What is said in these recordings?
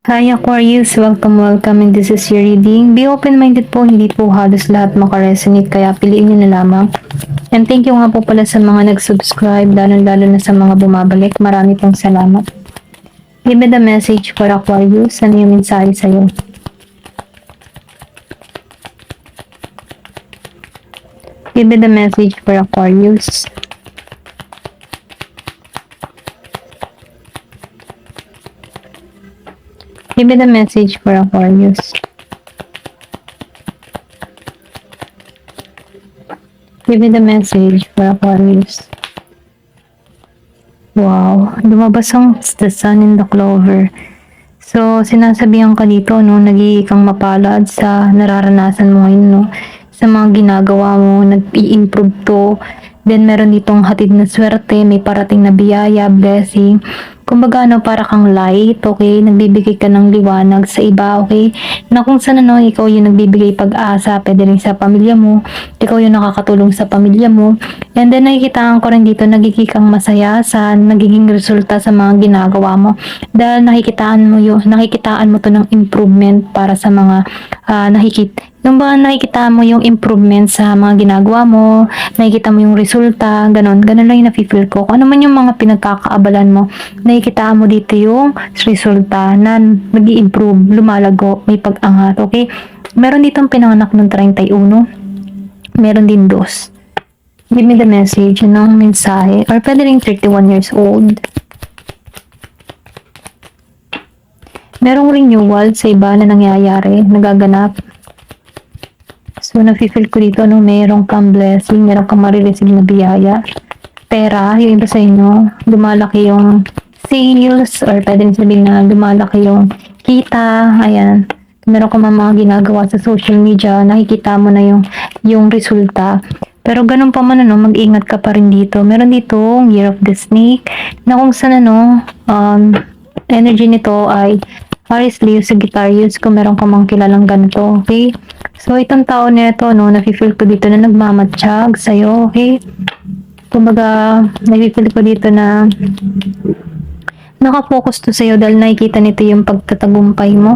Hi Aquarius, welcome and this is your reading. Be open-minded po, hindi po halos lahat makaresonate kaya piliin nyo na lamang. And thank you nga po pala sa mga nag-subscribe, lalo na sa mga bumabalik. Marami pong salamat. Give me the message for Aquarius. Ano yung mensahe sa'yo? Give me the message for Aquarius. Give me the message for Aquarius. Give me the message for Aquarius. Wow, lumabas ang the sun in the clover. So, sinasabihan ka dito, no, nagiging kang mapalad sa nararanasan mo ngayon, no, sa mga ginagawa mo, nag-i-improve to. Then, meron ditong hatid na swerte, may parating na biyaya, blessing. Kumbaga, no, para kang light, okay? Nagbibigay ka ng liwanag sa iba, okay? Na kung saan, no, ikaw yung nagbibigay pag-asa, pwede rin sa pamilya mo, ikaw yung nakakatulong sa pamilya mo. And then, nakikitaan ko rin dito, nagiging kang masaya sa nagiging resulta sa mga ginagawa mo. Dahil nakikitaan mo to ng improvement para sa mga yung ba nakikita mo yung improvement sa mga ginagawa mo, nakikita mo yung resulta, ganun lang yung nafe-feel ko. Kung ano man yung mga pinagkakaabalan mo, nakikita mo dito yung resulta na nag-i-improve, lumalago, may pag-angat, okay? Meron ditong pinanganak ng 31, meron din 2. Give me the message ng mensahe, or pwede rin 31 years old. Merong renewal sa iba na nangyayari, nagaganap. So, nafe-feel ko dito, no, merong kang blessing, merong kang marireceive na biyaya. Pera, yung iba sa inyo, lumalaki yung sales, or pwede rin sabihin na lumalaki yung kita, ayan. Meron ka mga ginagawa sa social media, nakikita mo na yung resulta. Pero ganun pa man, ano, mag-ingat ka pa rin dito. Meron dito, Year of the Snake, na kung saan, ano, energy nito ay Aries, Leo, Sagittarius, kung meron ka mang kilalang ganito, okay? So, itong tao nito, no, nafe-feel ko dito na nagmamatsyag sa'yo, okay? Kumbaga, nafe-feel ko dito na nakafocus to sa'yo dahil nakikita nito yung pagtatagumpay mo.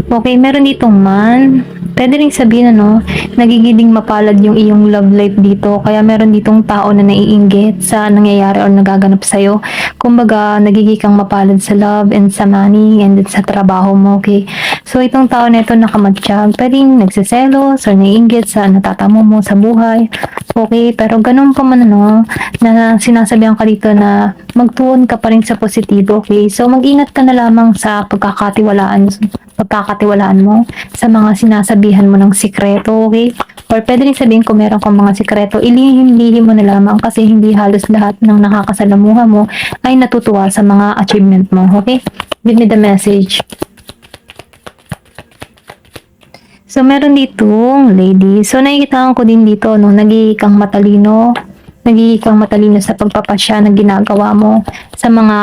Okay, meron ditong man. Pwede rin sabihin, ano, nagiging mapalad yung iyong love life dito. Kaya meron ditong tao na naiinggit sa nangyayari or nagaganap sa'yo. Kumbaga, nagiging kang mapalad sa love and sa money and sa trabaho mo, okay? So, itong tao na ito nakamatsyag. Pwedeng nagsiselos or naiinggit sa natatamo mo sa buhay. Okay, pero ganun pa man, ano, na sinasabihan ka dito na magtuon ka pa rin sa positibo, okay? So, mag-ingat ka na lamang sa pagkakatiwalaan mo sa mga sinasabihan mo ng sikreto, okay? Or pwede rin sabihin kung meron kang mga sikreto, ilihim mo na lamang kasi hindi halos lahat ng nakakasalamuha mo ay natutuwa sa mga achievement mo, okay? Give me the message. So, meron ditong lady. So, nakikita ko din dito, no, nagiging kang matalino sa pagpapasya na ginagawa mo sa mga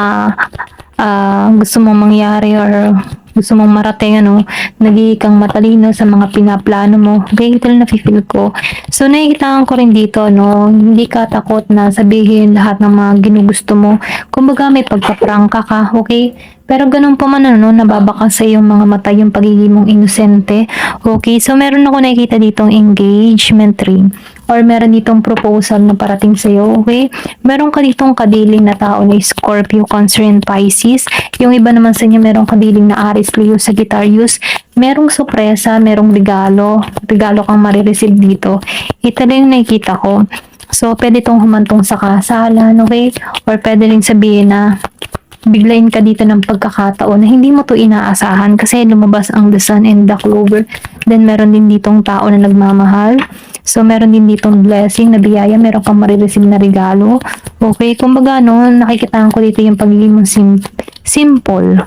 gusto mong mangyari or gusto mong marating, ano, nagiging kang matalino sa mga pinaplano mo. Okay, ito lang nafe-feel ko. So, nakikita ko rin dito, no, hindi ka takot na sabihin lahat ng mga ginugusto mo. Kumbaga, may pagpaprangka ka, okay? Pero ganun pa man, ano, nababaka sa iyong mga mata yung pagiging mong inosente. Okay, so meron ako nakikita ditong engagement ring. Or meron ditong proposal na parating sa'yo, okay? Meron ka ditong kadiling na tao na Scorpio, Cancer, and Pisces. Yung iba naman sa inyo, meron kadiling na Aries, Leo, Sagittarius. Merong sorpresa, merong regalo kang marireceive dito. Ito lang yung nakikita ko. So, pwede itong humantong sa kasalan, okay? Or pwede rin sabihin na biglayin ka dito ng pagkakataon na hindi mo to inaasahan kasi lumabas ang the sun and the clover. Then, meron din ditong tao na nagmamahal. So, meron din ditong blessing na biyaya. Meron kang marireceive na regalo. Okay, kumbaga, no, nakikitaan ko dito yung pagiging simple.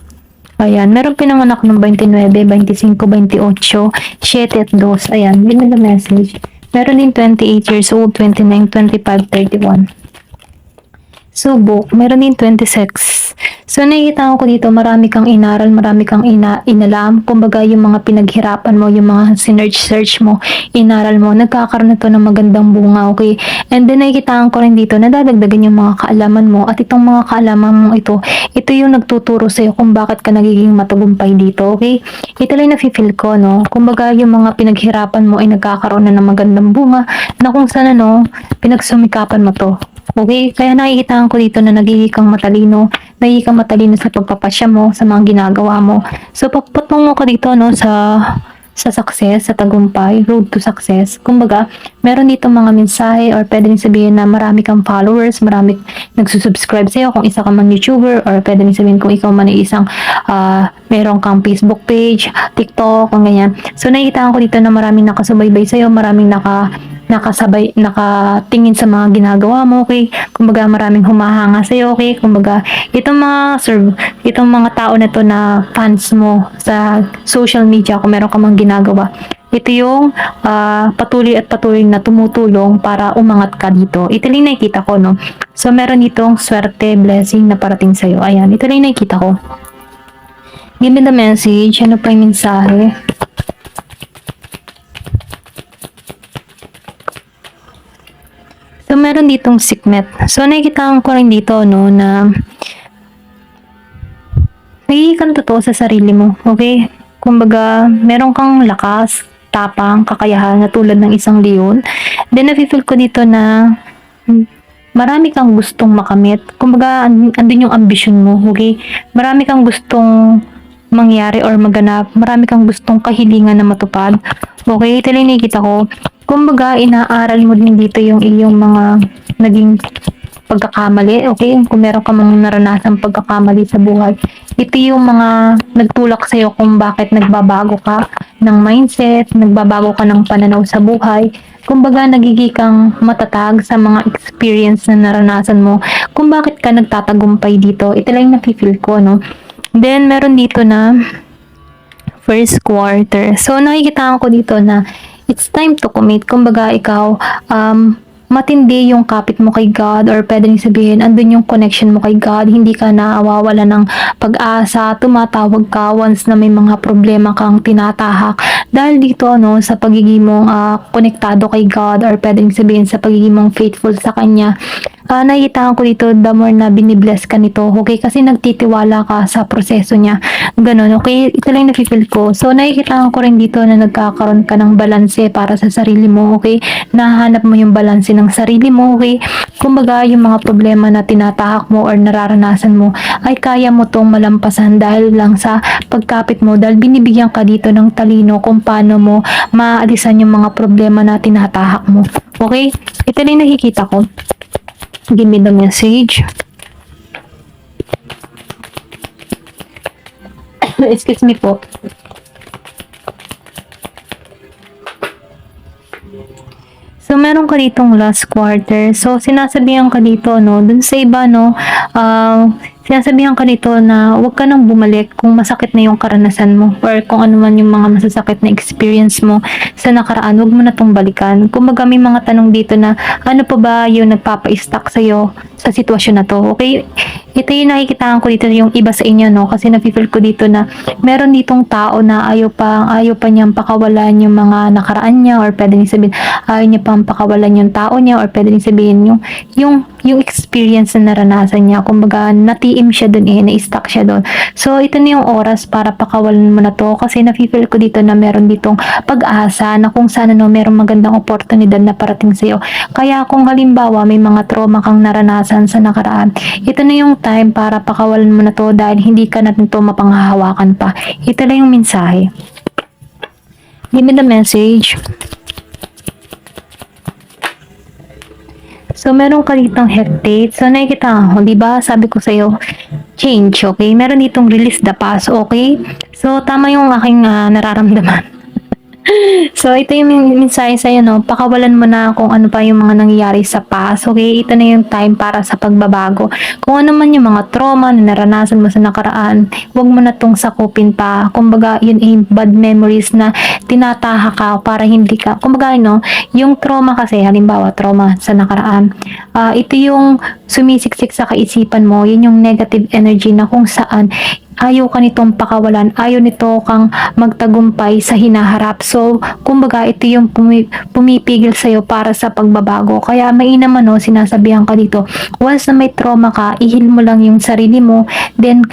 Ayan, meron pinanganak ng 29, 25, 28, 7 at 2. Ayan, give me the message. Meron din 28 years old, 29, 25, 31. Subok, meron din 26, So, nakikita ko dito, marami kang inaral, marami kang inalam. Kumbaga, yung mga pinaghirapan mo, yung mga sinearch-search mo, inaral mo, nagkakaroon na to ng magandang bunga, okay? And then, nakikita ko rin dito, nadadagdagan yung mga kaalaman mo. At itong mga kaalaman mo ito yung nagtuturo sa'yo kung bakit ka nagiging matagumpay dito, okay? Ito lang nafe-feel ko, no? Kumbaga, yung mga pinaghirapan mo ay nagkakaroon na ng magandang bunga na kung saan, pinagsumikapan mo to. Okay? Kaya nakikita ko dito na nagiging kang matalino, sa pagpapasya mo, sa mga ginagawa mo. So, papatungo ka dito, no, sa success, sa tagumpay, road to success. Kumbaga, meron dito mga mensahe or pwede rin sabihin na marami kang followers, marami nagsusubscribe sa'yo kung isa ka man YouTuber, or pwede rin sabihin kung ikaw man ay isang meron kang Facebook page, TikTok, kung ganyan. So, nakikita ko dito na maraming nakasubaybay sa'yo, maraming nakatingin sa mga ginagawa mo, okay? Kumbaga, maraming humahanga sa'yo, okay? Kumbaga, itong mga tao na to na fans mo sa social media, kung meron ka mang ginagawa, ito yung patuloy na tumutulong para umangat ka dito. Ito lang nakikita ko, no? So, meron ditong swerte, blessing na parating sa'yo. Ayan, ito lang nakikita ko. Give me the message. Ano pa yung mensahe? So, meron ditong sikmet. So, nakikita ko rin dito, no, na nagiging kang totoo sa sarili mo, okay? Kumbaga, meron kang lakas, tapang, kakayahan na tulad ng isang leon. Then, nafe-feel ko dito na marami kang gustong makamit. Kumbaga, andun yung ambisyon mo, okay? Marami kang gustong mangyari or maganap. Marami kang gustong kahilingan na matupad. Okay, ito lang nakikita ko. Kumbaga, inaaral mo din dito yung iyong mga naging pagkakamali, okay? Kung meron ka mang naranasang pagkakamali sa buhay, ito yung mga nagtulak sa'yo kung bakit nagbabago ka ng mindset, nagbabago ka ng pananaw sa buhay. Kumbaga, nagiging kang matatag sa mga experience na naranasan mo, kung bakit ka nagtatagumpay dito. Ito lang yung nafe-feel ko, no? Then, meron dito na first quarter. So, nakikita ko dito na it's time to commit. Kumbaga, ikaw, matindi yung kapit mo kay God, or pwede rin sabihin, andun yung connection mo kay God, hindi ka nawawala ng pag-asa, tumatawag ka once na may mga problema kang tinatahak. Dahil dito, no, sa pagiging mong konektado kay God, or pwede rin sabihin sa pagiging mong faithful sa Kanya, nakikita ko dito, the more na binibless ka nito, okay? Kasi nagtitiwala ka sa proseso niya. Ganun, okay? Ito lang nafe-feel ko. So, nakikita ko rin dito na nagkakaroon ka ng balanse para sa sarili mo, okay? Nahanap mo yung balanse ng sarili mo, okay? Kumbaga, yung mga problema na tinatahak mo or nararanasan mo, ay kaya mo tong malampasan dahil lang sa pagkapit mo, dahil binibigyan ka dito ng talino kung paano mo maalisan yung mga problema na tinatahak mo. Okay? Ito lang nakikita ko. Give me the message. Excuse me po. So, meron ka ditong last quarter. So, sinasabihan ka dito, no, dun sa iba, no, sinasabihan ka dito na huwag ka nang bumalik kung masakit na yung karanasan mo, or kung ano man yung mga masasakit na experience mo sa nakaraan, huwag mo na tong balikan. Kumbaga, may mga tanong dito na, ano pa ba yung nagpapa-stuck sa'yo sa sitwasyon na to, okay? Ito yung nakikitaan ko dito, yung iba sa inyo, no, kasi na-feel ko dito na meron ditong tao na ayaw pa niyang pakawalan yung mga nakaraan niya, or pwede niya sabihin, ayaw niya pang pakawalan yung tao niya, or pwede niya sabihin yung experience na naranasan niya. Kumbaga, natiim siya dun na-stuck siya dun. So, ito na yung oras para pakawalan mo na to, kasi na-feel ko dito na meron ditong pag-asa na kung sana, no, merong magandang oportunidad na parating sa'yo. Kaya kung halimbawa may mga trauma kang naranasan sa nakaraan, ito na yung time para pakawalan mo na to, dahil hindi ka na to mapanghahawakan pa. Ito lang yung mensahe. Give me the message. So, meron ka ditong hectate. So, nakikita ko, diba? Sabi ko sa'yo, change, okay? Meron ditong release the past, okay? So, tama yung aking nararamdaman. So, ito yung mensahe sa'yo, no? Pakawalan mo na kung ano pa yung mga nangyayari sa past, okay? Ito na yung time para sa pagbabago. Kung ano man yung mga trauma na naranasan mo sa nakaraan, huwag mo na tong sakupin pa. Kumbaga, yun ay bad memories na tinataha ka para hindi ka, kumbaga, no? Yung trauma kasi, halimbawa, trauma sa nakaraan, ito yung sumisiksik sa kaisipan mo, yun yung negative energy na kung saan ayaw ka nitong pakawalan, ayaw nito kang magtagumpay sa hinaharap. So, kumbaga, ito yung pumipigil sa'yo para sa pagbabago. Kaya mainam ano, sinasabihan ka dito, once na may trauma ka, ihil mo lang yung sarili mo, then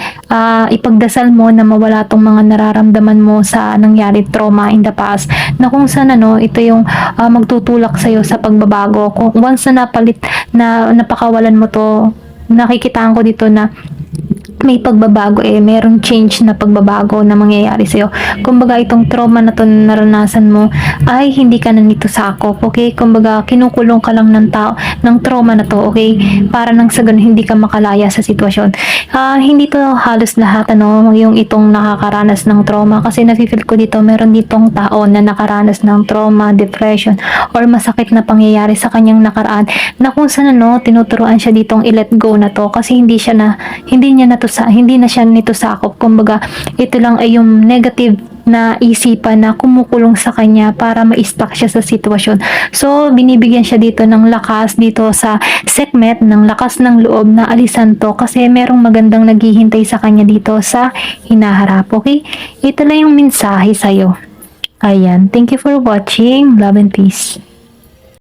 ipagdasal mo na mawala tong mga nararamdaman mo sa nangyari trauma in the past, na kung saan ano, ito yung magtutulak sa'yo sa pagbabago. Kung once na napalit, na napakawalan mo to, nakikitaan ko dito na may pagbabago merong change na pagbabago na mangyayari sa'yo. Kumbaga, itong trauma na to na naranasan mo ay hindi ka na nito sakop, okay? Kumbaga, kinukulong ka lang ng tao, ng trauma na to, okay? Para nang sa ganun, hindi ka makalaya sa sitwasyon. Hindi to halos lahat, ano, yung itong nakakaranas ng trauma, kasi nafe-feel ko dito, meron ditong tao na nakaranas ng trauma, depression, or masakit na pangyayari sa kanyang nakaraan, na kung saan, ano, tinuturuan siya ditong i-let go na to, kasi hindi na siya nito sakop. Kumbaga, ito lang ay yung negative na isipan na kumukulong sa kanya para ma-stuck siya sa sitwasyon. So, binibigyan siya dito ng lakas dito sa segment, ng lakas ng loob na alisan to, kasi merong magandang naghihintay sa kanya dito sa hinaharap, okay? Ito lang yung mensahe sa'yo. Ayan. Thank you for watching. Love and peace.